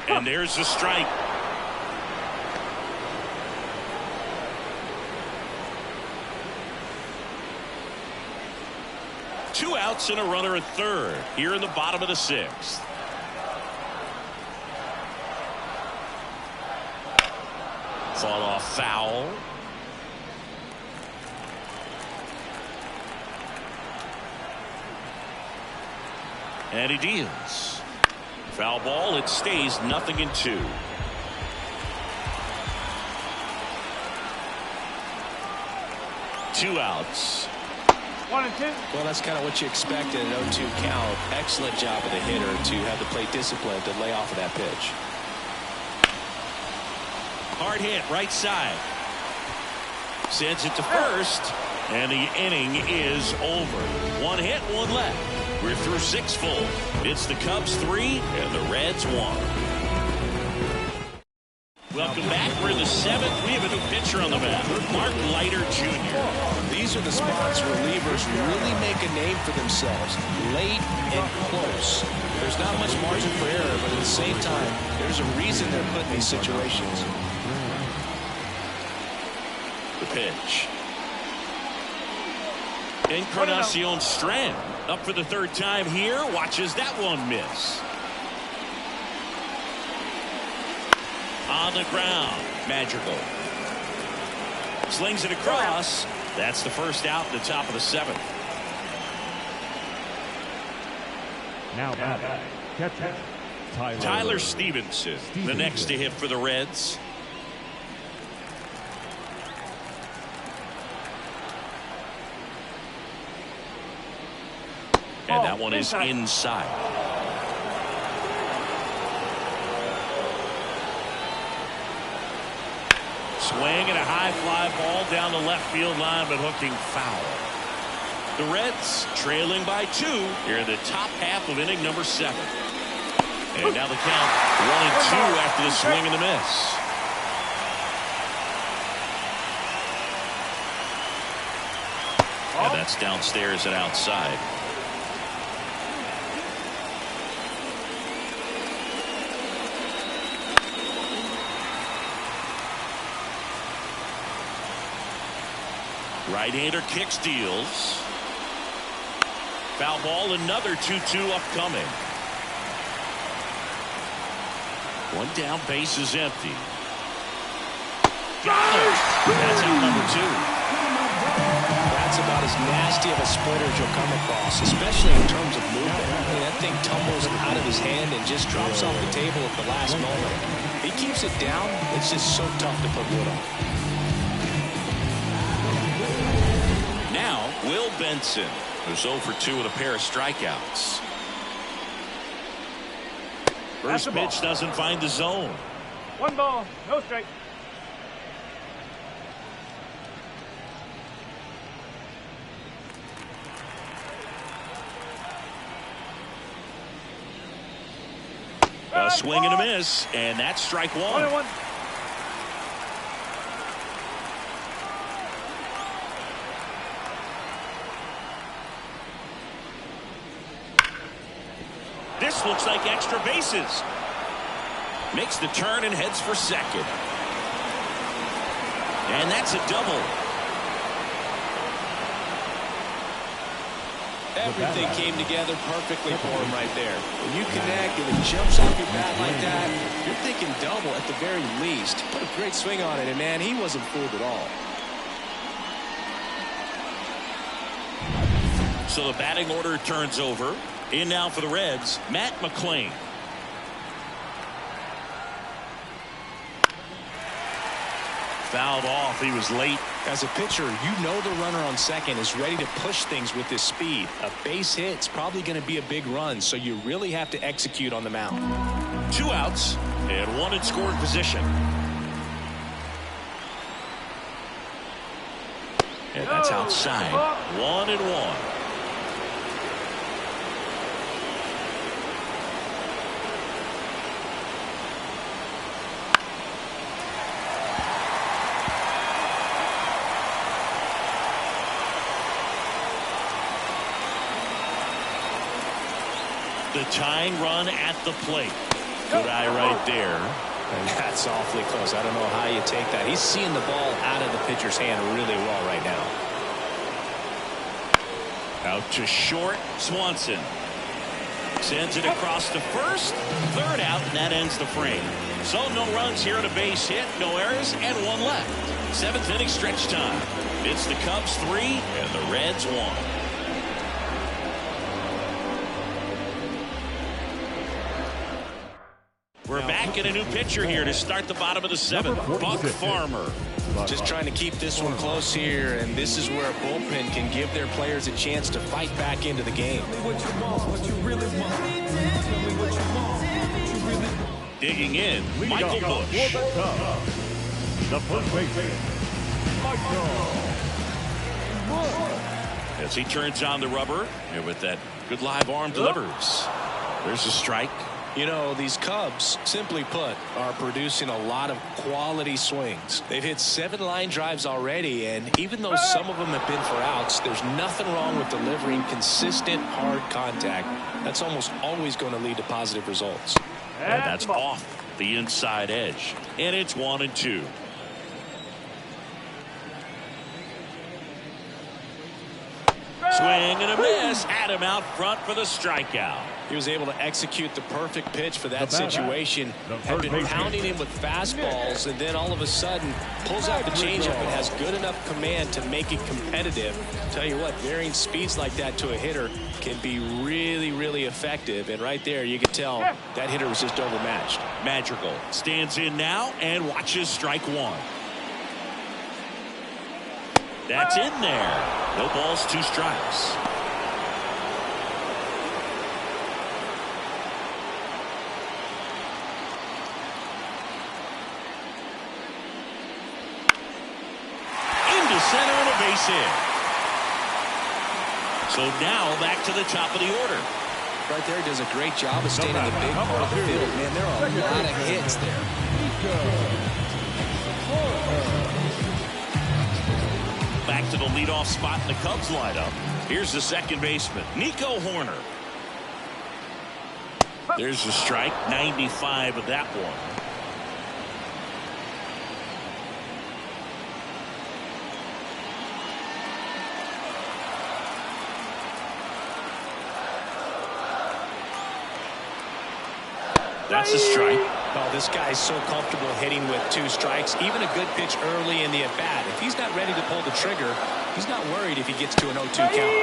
And there's the strike. Two outs and a runner at third here in the bottom of the sixth. Fought off foul. And he deals. Foul ball. It stays 0-2. Two outs. 1 and 2. Well, that's kind of what you expect in an 0-2 count. Excellent job of the hitter to have the plate discipline to lay off of that pitch. Hard hit right side. Sends it to first. And the inning is over. One hit, one left. We're through 6 full. It's the Cubs 3 and the Reds 1. Welcome back. We're in the 7th. We have a new pitcher on the mound, Mark Leiter Jr. These are the spots relievers really make a name for themselves. Late and close. There's not much margin for error, but at the same time, there's a reason they're put in these situations. The pitch. Encarnacion Strand up for the third time here. Watches that one miss. On the ground. Magical. Slings it across. That's the first out in the top of the 7th. Now batting, catcher, Tyler Stevenson, the next to hit for the Reds. And that one is inside. Swing and a high fly ball down the left field line, but hooking foul. The Reds trailing by 2 here in the top half of inning number 7. And now the count 1-2 after the swing and the miss. And that's downstairs and outside. Right-hander kicks, deals. Foul ball, another 2-2 upcoming. One down, base is empty. Got it! That's out number 2. That's about as nasty of a splinter as you'll come across, especially in terms of movement. I mean, that thing tumbles out of his hand and just drops off the table at the last moment. He keeps it down. It's just so tough to put wood on. Now, Will Benson, who's 0 for 2 with a pair of strikeouts. First pitch doesn't find the zone. 1 ball, no strike. A swing and a miss, and that's strike 1. 1-1. This looks like extra bases. Makes the turn and heads for second. And that's a double. Everything came together perfectly for him right there. When you connect and it jumps off your bat like that, you're thinking double at the very least. Put a great swing on it, and man, he wasn't fooled at all. So the batting order turns over. In now for the Reds, Matt McClain. Fouled off. He was late. As a pitcher, you know the runner on second is ready to push things with his speed. A base hit's probably going to be a big run, so you really have to execute on the mound. 2 outs and 1 in scoring position. And that's outside. 1-1. The tying run at the plate. Good eye right there. And that's awfully close. I don't know how you take that. He's seeing the ball out of the pitcher's hand really well right now. Out to short. Swanson sends it across to first. Third out, and that ends the frame. So no runs here, and a base hit, no errors, and one left. 7th inning stretch time. It's the Cubs 3 and the Reds 1. We're back in a new pitcher here to start the bottom of the 7th. Buck Farmer. Just trying to keep this one close here, and this is where a bullpen can give their players a chance to fight back into the game. Digging in, Michael Bush. The first baseman, Michael. As he turns on the rubber, and with that good live arm delivers. There's a strike. You know, these Cubs, simply put, are producing a lot of quality swings. They've hit 7 line drives already, and even though some of them have been for outs, there's nothing wrong with delivering consistent, hard contact. That's almost always going to lead to positive results. And that's off the inside edge. And it's 1-2. Swing and a miss. Had him out front for the strikeout. He was able to execute the perfect pitch for that situation. Had been pounding him with fastballs, and then all of a sudden pulls out the changeup and has good enough command to make it competitive. Tell you what, varying speeds like that to a hitter can be really, really effective. And right there, you can tell that hitter was just overmatched. Madrigal stands in now and watches strike 1. That's in there. No balls, 2 strikes. Into center and a base hit. So now back to the top of the order. Right there, does a great job of staying in the big part of the field. Man, there are a lot of hits there. Back to the leadoff spot in the Cubs lineup. Here's the second baseman, Nico Horner. There's the strike, 95 of that one. That's a strike. Oh, this guy's so comfortable hitting with 2 strikes. Even a good pitch early in the at-bat. If he's not ready to pull the trigger, he's not worried if he gets to an 0-2 count.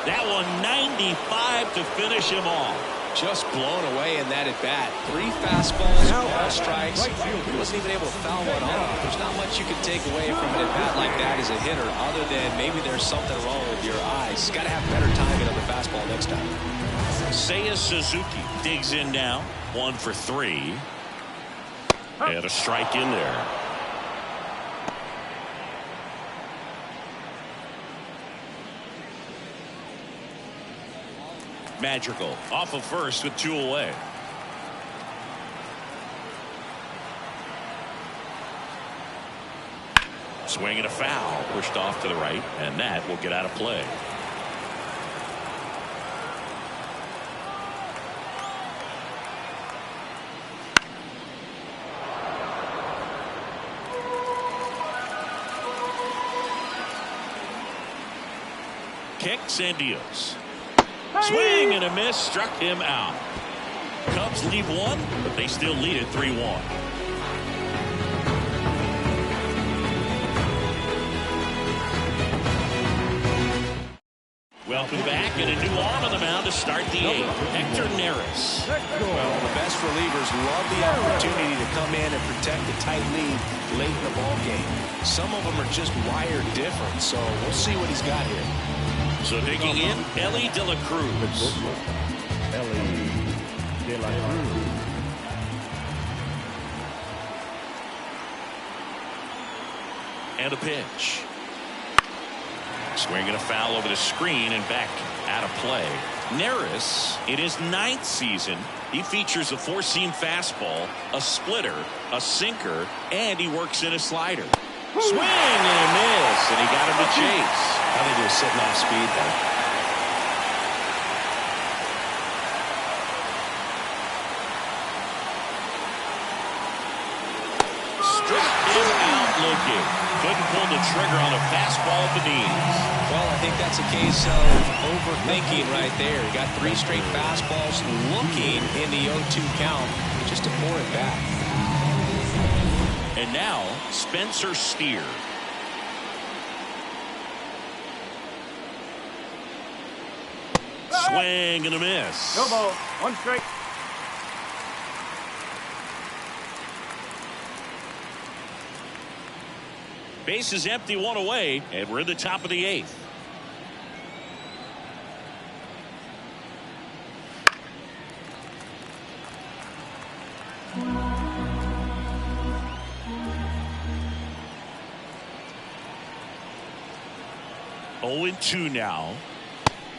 That one 95 to finish him off. Just blown away in that at-bat. 3 fastballs, all strikes. He wasn't even able to foul one off. There's not much you can take away from an at-bat like that as a hitter, other than maybe there's something wrong with your eyes. He's got to have better timing on the fastball next time. Seiya Suzuki digs in now. 1 for 3. And a strike in there. Madrigal off of first with 2 away. Swing and a foul, pushed off to the right, and that will get out of play. Kicks and deals. Swing and a miss, struck him out. Cubs lead 1, but they still lead it 3-1. Welcome back, and a new arm on the mound to start the 8th. Hector Neris. Well, the best relievers love the opportunity to come in and protect a tight lead late in the ball game. Some of them are just wired different, so we'll see what he's got here. So digging in, Ellie De La Cruz. Ellie De La Cruz. And a pitch. Swinging a foul over the screen and back out of play. Neris, in his 9th season, he features a four-seam fastball, a splitter, a sinker, and he works in a slider. Swing and a miss, and he got him to chase. I think he was sitting off speed there. Struck him out looking. Couldn't pull the trigger on a fastball at the knees. Well, I think that's a case of overthinking right there. He got 3 straight fastballs looking in the 0-2 count just to pour it back. And now, Spencer Steer. Swing and a miss. No ball. 1 strike. Base is empty, 1 away, and we're in the top of the 8th. Oh, and 2 now.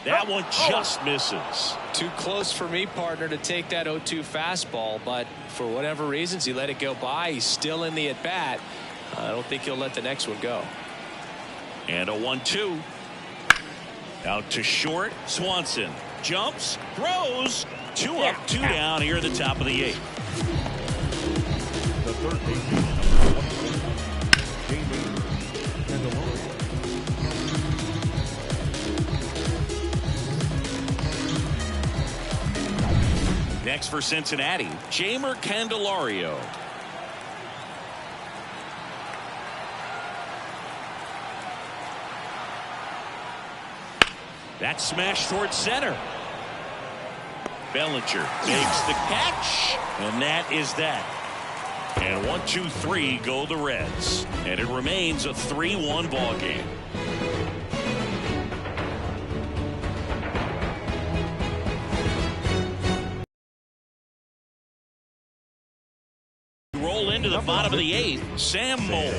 That one just misses. Too close for me, partner, to take that 0-2 fastball, but for whatever reasons, he let it go by. He's still in the at-bat. I don't think he'll let the next one go. And a 1-2. Out to short. Swanson jumps, throws. 2 up, 2 down here at the top of the 8th. The third baseman, Jamie Candelario. Next for Cincinnati, Jeimer Candelario. That's smashed towards center. Bellinger makes the catch, and that is that. And 1, 2, 3 go the Reds, and it remains a 3-1 ball game. Roll into the bottom of the 8th. Sam Moll.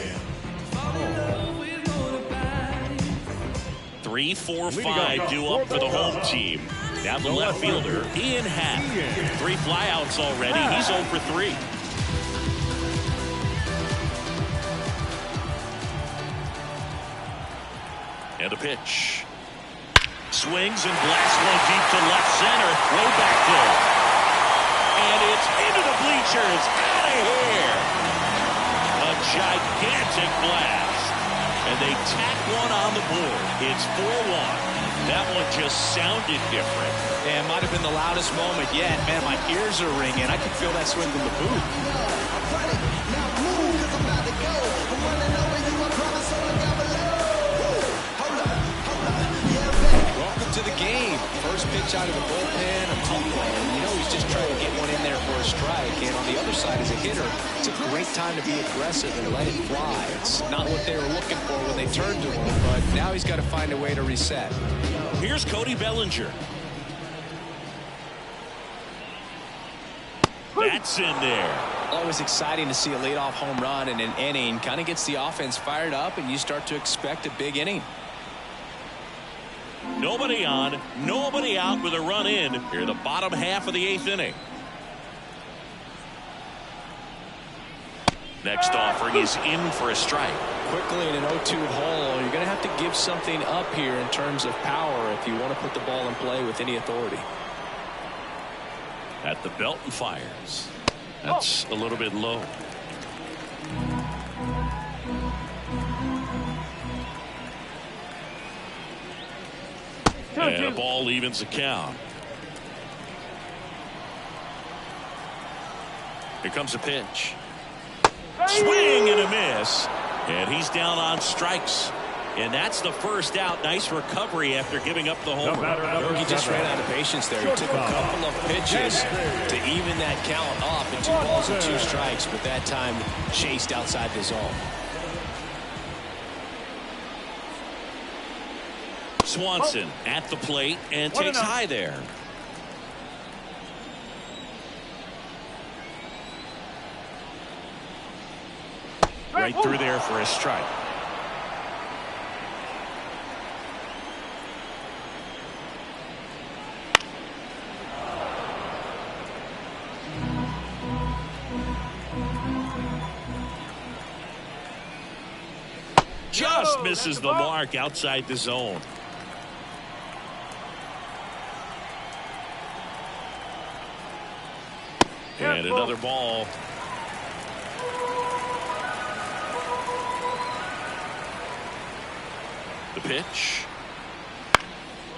3, 4, 5 due up for the home team. Now the left fielder, Ian Happ. 3 flyouts already. He's 0 for 3. And a pitch. Swings and blasts one deep to left center. Way back there. And it's into the bleachers. Out of here. A gigantic blast. And they tack one on the board. It's 4-1. That one just sounded different. Yeah, it might have been the loudest moment yet. Man, my ears are ringing. I can feel that swing from the booth. Welcome to the game. First pitch out of the bullpen, a tough one. You know he's just trying to get one in there for a strike. And on the other side, as a hitter, it's a great time to be aggressive and let it fly. It's not what they were looking for when they turned to him, but now he's got to find a way to reset. Here's Cody Bellinger. That's in there. Always exciting to see a leadoff home run in an inning. Kind of gets the offense fired up, and you start to expect a big inning. Nobody on, nobody out with a run in here, the bottom half of the 8th inning. Next offering is in for a strike. Quickly in an 0-2 hole, you're going to have to give something up here in terms of power if you want to put the ball in play with any authority. At the belt and fires. That's a little bit low. And a ball evens the count. Here comes a pitch. Swing and a miss. And he's down on strikes. And that's the first out. Nice recovery after giving up the home run. He just ran out of patience there. He took a couple of pitches to even that count up in 2 balls and 2 strikes, but that time chased outside the zone. Swanson at the plate and takes high there. Right through there for a strike. just misses the mark outside the zone. And another ball. The pitch.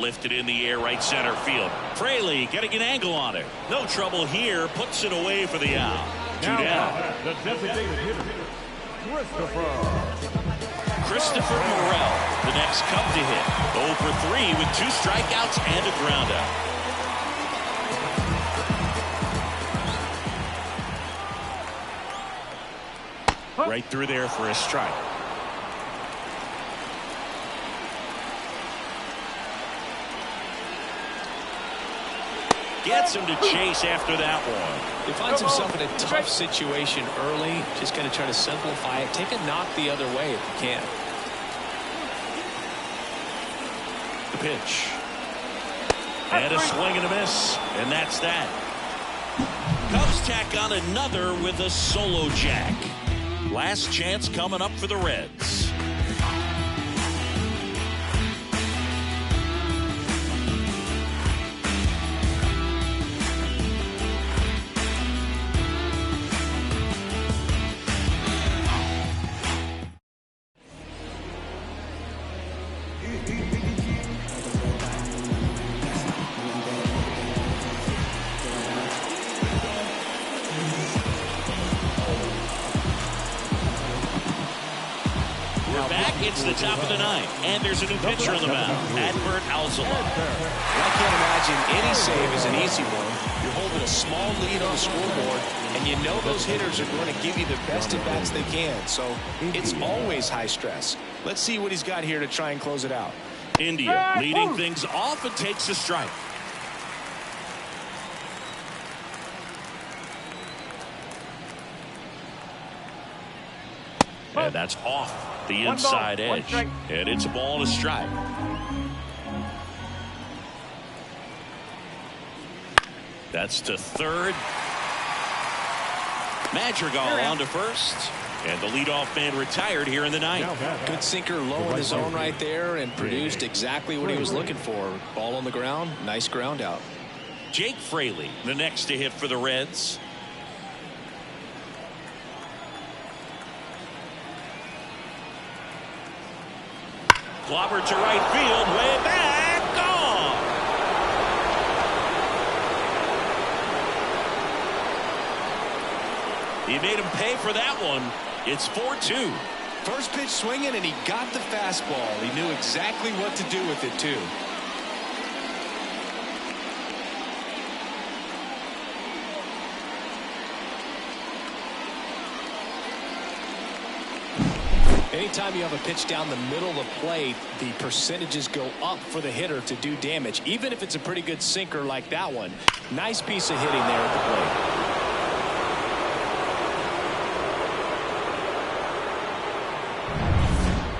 Lifted in the air, right center field. Fraley getting an angle on it. No trouble here. Puts it away for the out. Two down. The designated hitter, Christopher Morel, the next Cub to hit. 0 for 3 with 2 strikeouts and a groundout. Right through there for a strike. Gets him to chase after that one. He finds himself in a tough situation early. Just going to try to simplify it. Take a knock the other way if you can. The pitch. And a swing and a miss. And that's that. Cubs tack on another with a solo jack. Last chance coming up for the Reds. It's the top of the ninth, and there's a new pitcher on the mound, Adbert Alzolay. I can't imagine any save is an easy one. You're holding a small lead on the scoreboard, and you know those hitters are going to give you the best at-bats they can, so it's always high stress. Let's see what he's got here to try and close it out. India leading things off and takes a strike. And that's off the inside edge. And it's a ball and a strike. That's to third. Madrigal on to first. And the leadoff man retired here in the ninth. Good sinker low in the zone right there and produced exactly what he was looking for. Ball on the ground. Nice ground out. Jake Fraley, the next to hit for the Reds. Clobbered to right field, way back, gone. He made him pay for that one. It's 4-2. First pitch swinging, and he got the fastball. He knew exactly what to do with it, too. Anytime you have a pitch down the middle of the plate, the percentages go up for the hitter to do damage, even if it's a pretty good sinker like that one. Nice piece of hitting there at the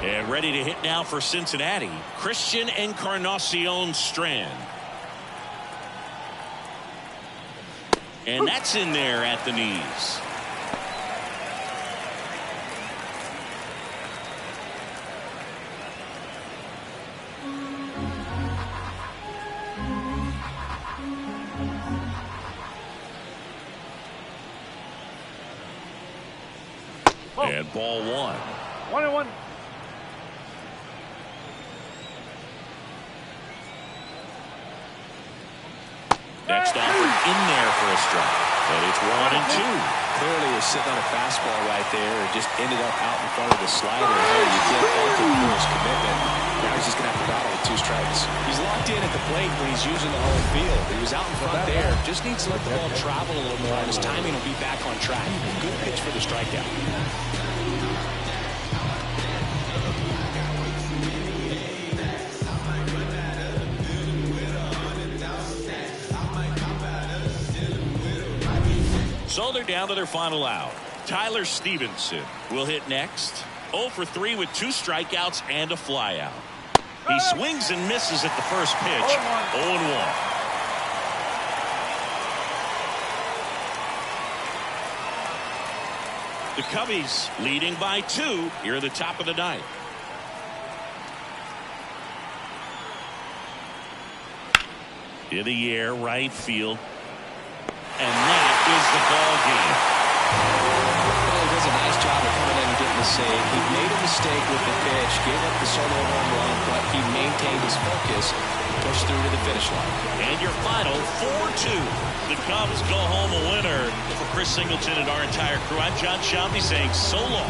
plate. And ready to hit now for Cincinnati, Christian Encarnacion Strand. And that's in there at the knees. And ball one. 1-1. Next offer in there for a strike. And it's 1-2. Clearly was sitting on a fastball right there. It just ended up out in front of the slider. Hey, you get ultimate for his commitment. Now he's just going to have to battle with 2 strikes. He's locked in at the plate when he's using the home field. He was out in front there. Just needs to let the ball travel a little more, and his timing will be back on track. Good pitch for the strikeout. So they're down to their final out. Tyler Stevenson will hit next. 0 for 3 with 2 strikeouts and a flyout. He swings and misses at the first pitch. 0-1. The Cubbies leading by 2 here at the top of the ninth. In the air, right field. And that is the ball game. Well, he does a nice job of coming in and getting the save. He made a mistake with the pitch, gave up the solo home run, but he maintained his focus, pushed through to the finish line. And your final 4-2. The Cubs go home a winner. For Chris Singleton and our entire crew, I'm John Shelby saying so long.